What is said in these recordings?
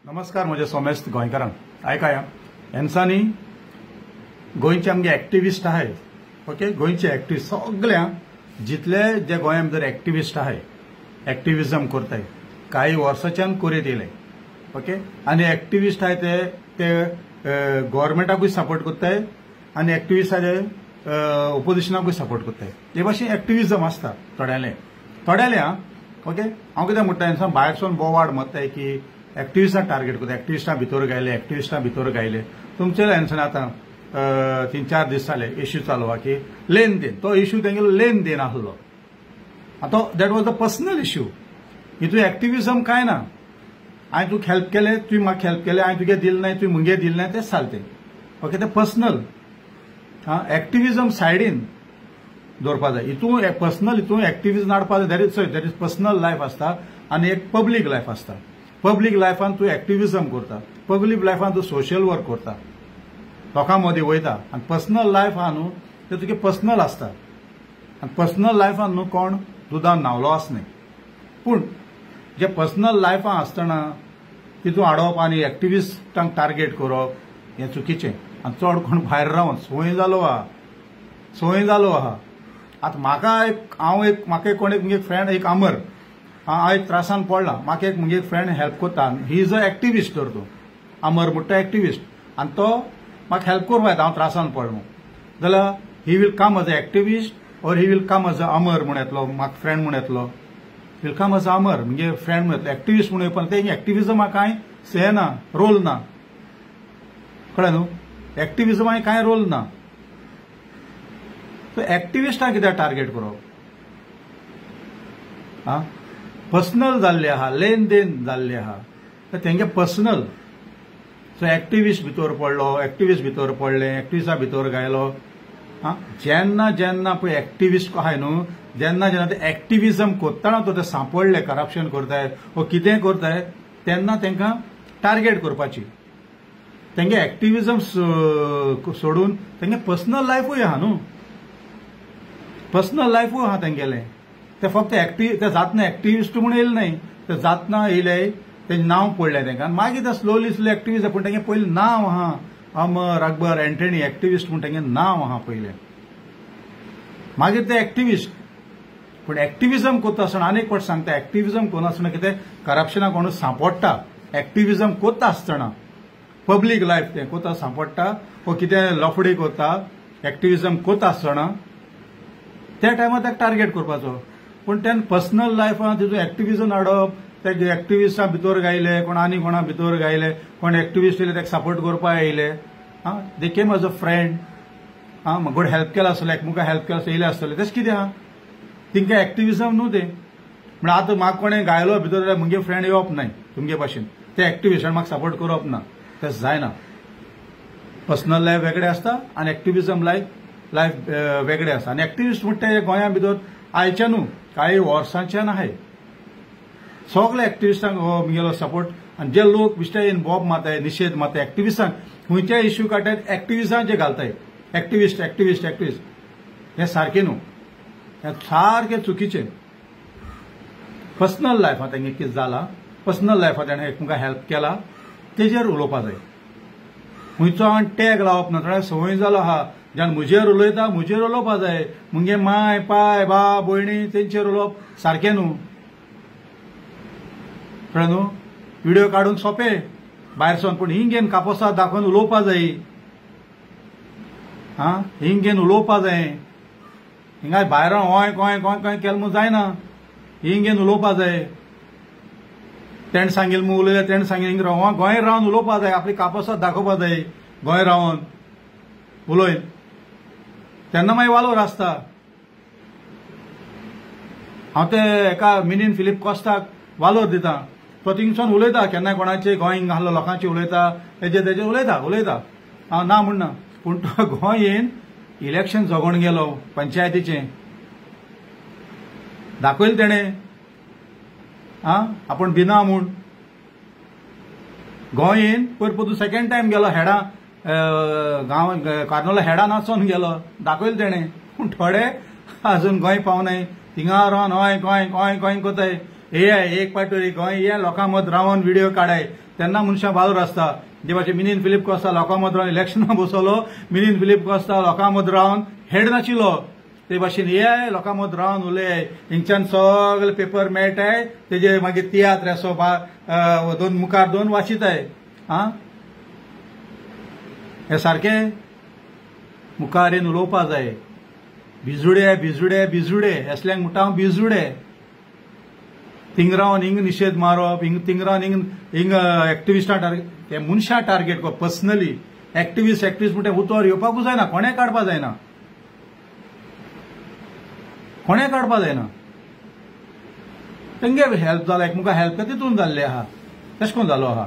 नमस्कार म्हजे सोमेस्त गोंयकारांक आयकाया एन्सांनी गोंयचे आमगे एक्टिविस्ट आहाय ओके गोंयचे एक्टिविस्ट सगळ्या जितले जे गोंया भितर एक्टिविस्ट आहाय एक्टिविजम करताय काही वर्साच्यान करीत येयले ओके आनी एक्टिविस्ट आहाय ते गव्हर्मेंटाकूय सपोर्ट करताय आनी एक्टिविस्ट आहाय ते ओपोजिशनाकूय सपोर्ट करताय हे भाशेन एक्टिविजम आसता थोड्याले ओके हांव कितें म्हणटा एन्सान भायरसून बोवाड मत्ताय की एक्टिविस्टां टार्गेट करता एक्टिविस्टां भितर गायले तुमचे एन्सान आतां 3-4 दीस जाले इश्यू चालू आहा की लेन देन तो इश्यू तेंगेलो लेन देन आसलो आतां that was the personal issue हितून एक्टिविजम काय ना हांवें तुका हेल्प केले तुवें म्हाका हेल्प केले हांवें तुगे दिलें नाय तुवें मुगे दिलें नाय तेच चलतें ओके ते पर्सनल एक्टिविजम सायडीन दवरपा जाय हितून पर्सनल हितून एक्टिविजम हाडपा जाय दॅट इज पर्सनल लायफ आसता आनी एक पब्लीक लायफ आसता पब्लीक लायफान तूं एक्टिविजम करता पब्लीक लायफान तूं सोशल वर्क करता लोकां मदीं वयता आनी पर्सनल लायफ आहा न्हू ते तुगे पर्सनल आसता आनी पर्सनल लायफान न्हू कोण दुदान न्हावलो आसना पूण जे पर्सनल लायफान आसतना तितून हाडप आनी एक्टिविस्टांक टार्गेट करप हें चुकीचें आनी चड कोण भायर रावन संवय जालो आहा आतां म्हाका कोण एक फ्रेंड एक अमर हांव एक त्रासान पडला म्हाका एक मुगे फ्रेंड हेल्प करता ही इज अ एक्टिविस्ट तर तो अमर म्हणटा एक्टिविस्ट आनी तो म्हाका हेल्प करपा येता हांव त्रासान पडलो जाल्यार he will come as a activist और ही वील कम एज अ अमर म्हूण येतलो म्हाका फ्रेंड म्हूण येतलो वील कम एज अ अमर मुगे फ्रेंड म्हूण येतलो एक्टिविस्ट म्हूण येवपाक ते एक्टिविजमाक कांय से ना रोल ना कळ्ळें न्हू एक्टिविजमाक कांय रोल ना सो एक्टिविस्टांक कित्याक टार्गेट करप आं पर्सनल जाल्ले आहा लेन देन जाल्ले आहा तर तेंगे पर्सनल सो एक्टिविस्ट भितर पडले एक्टिविस्टा भितर गायलो जेन्ना पळय एक्टिविस्ट आहाय न्हू जेन्ना ते एक्टिविजम कोत्ताना तो ते सांपडले करप्शन करताय वो कितें करताय तेन्ना तेंकां टार्गेट करपाची तेंगे एक्टिविजम सोडून तेंगे पर्सनल लायफूय आहा न्हू पर्सनल लायफूय आहा तेंगेलें ते फक्त ते जातना एक्टिविस्ट म्हणून येयले नाही ते जातना येयले तें नांव पडलें तेंकां मागीर ते स्लोली एक्टिविस्ट पूण तेंगे पयलीं नांव आहा अमर अकबर एंटनी एक्टिविस्ट म्हूण तेंगे नांव आहा पयलें मागीर ते एक्टिविस्ट पूण एक्टिविजम कोत्ता आसतना आनीक फावट सांगता एक्टिविजम कोनासतना कितें करप्शनाक कोण सांपडटा एक्टिविजम कोत्ता आसतना पब्लीक लायफ तें कोत्ता सांपडटा वो कितें लफडी कोत्ता एक्टिविजम कोत्ता आसतना त्या टायमार ताका टार्गेट करपाचो पूण तेन्ना पर्सनल लायफान तितून एक्टिविजम हाडप ते एक्टिविस्टां भितर गायले कोण आनी कोणा भितर गायले कोण एक्टिविस्ट येयले ताका सपोर्ट करपाक येयले दे केम एज अ फ्रेंड म्हाका हेल्प केला आसतलें एकमुका हेल्प केला येयले आसतले तेच कितें आहा तिंका एक्टिविजम न्हू ते म्हण आतां म्हाका कोणें गायलो भितर जाल्यार मुगे फ्रेंड येवप नाय तुमगे भाशेन ते एक्टिविस्टान म्हाका सपोर्ट करप ना तें जायना पर्सनल लायफ वेगळें आसता आनी एक्टिविजम लायफ वेगळें आसा आनी एक्टिविस्ट म्हणटा ते गोंया भितर आयच्या न्हू काही वर्सांच्यान आहाय सगळे एक्टिविस्टांक मुगेलो सपोर्ट आनी जे लोक बिश्टे इनवॉल्व माताय निशेध माताय एक्टिविस्टांक खंयचे इश्यू काडटात एक्टिविस्टांक जे घालताय एक्टिविस्ट हे सारकें न्हू हें सारकें चुकीचें पर्सनल लायफांत तेंगे कितें जाला पर्सनल लायफांत ताणें एकमेकांक हेल्प केला तेजेर उलोवपा जाय खंयचो हांवें टॅग लावप ना थोड्या संवय जालो आहा जेन्ना म्हजेर उलोवपा जाय मुगे माय पाय बाब भयणी तेंचेर उलोवप सारकें न्हू कळ्ळें न्हू व्हिडिओ काडून सोंपें भायरसून पूण हिंगेन कापोसां दाखोवन उलोवपा जाय हिंगेन उलोवपा जाय हिंगा भायर होय गोंय केलें म्हूण जायना हिंगेन उलोवपा जाय तेणें सांगिल्लें म्हूण उलयलें तेणें सांगिल्लें हिंगा गोंय रावन उलोवपा जाय आपली कापोसां दाखोवपा जाय गोंय रावन उलयन तेन्ना मागीर वालोर आसता हांव ते एका मिनीन फिलीप कॉस्टाक वालोर दिता तो थिंगसून उलयता केन्नाय कोणाचे गोंय आहलो लोकांचे उलयता तेजे उलयता हांव ना म्हणना पूण तो गोंय येवन इलेक्शन जगोवन गेलो पंचायतीचें दाखयलें तेणें आपूण भिना म्हूण गोंय येवन परतून सेकंड टायम गेलो हेडा गांव कार्नोला हेडा नाचोन गेलो दाखयलें तेणें पूण थोडे अजून गोंय पावनाय थिंगा रावन गोंय कोताय हे एक पावटी गोंय हे लोकां मद रावन व्हिडिओ काडाय तेन्ना मनशां बाजूर आसता जे भाशेन मिलिंद फिलीप कोस्ता लोकां मदीं रावन इलेक्शनां बसवलो मिलिंद फिलीप कोस्ता लोकां मदीं रावन हेड नाशिल्लो ते भाशेन हे लोकां मदीं रावन उलय हिंगच्यान सगळे पेपर मेळटाय तेजे मागीर तियात्र असो दोन मुखार दोन वाचिताय हे सारकें मुखार येवन उलोवपा जाय भिजुडे भिजुडे भिजुडे असल्यांक म्हणटा हांव भिजुडे थिंग रावन हिंग निशेध मारप थिंग रावन हिंग एक्टिविस्टां टार्गेट ते मनशां टार्गेट करप पर्सनली एक्टिविस्ट म्हणटा उतर येवपाकूच जायना कोणें काडपा जायना कोणें काडपा जायना तेंगे हेल्प जाला एकमेका हेल्प तितून जाल्ले आहा तशें करून जालो आहा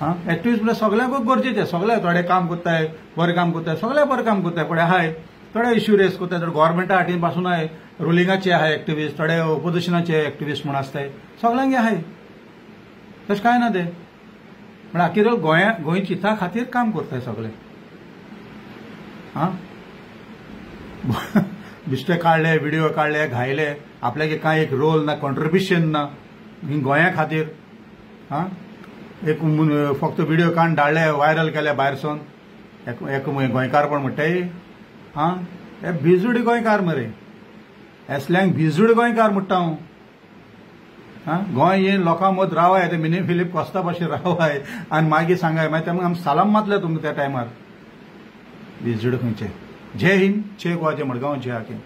एक्टिविस्ट म्हणल्यार सगळ्यांकूच गरजेचें सगळे थोडे काम करताय बरें काम करताय सगळे बरें काम करताय पण हाय थोडे इश्यू रेस करताय थोडे गव्हर्मेंटा हातीन पासून हाय रुलिंगाचे आहाय एक्टिविस्ट थोडे ओपोजिशनाचे एक्टिविस्ट म्हण आसताय सगळ्यांक हाय तशें कांय ना ते पण आखिर गोंयच्या हिता खातीर काम करताय सगळे बिश्टे काडले व्हिडिओ काडले घायले आपल्याक कांय एक रोल ना कॉन्ट्रिब्युशन ना गोंया खातीर एक फक्त व्हिडिओ काडून धाडले व्हायरल केले भायरसून एक गोंयकार पण म्हणटाय हे भिजुडी गोंयकार मरे असल्यांक भिजुडी गोंयकार म्हणटा हांव गोंय येवन लोकां मदीं रावाय ते मिलिंद फिलीप कोस्ता भाशेन रावाय आनी मागीर सांगाय मागीर तेमकां आमी सालाम मारले तुमकां त्या टायमार भिजुडी खंयचे जय हिंद जय गोवा जय मडगांव जय हाकीम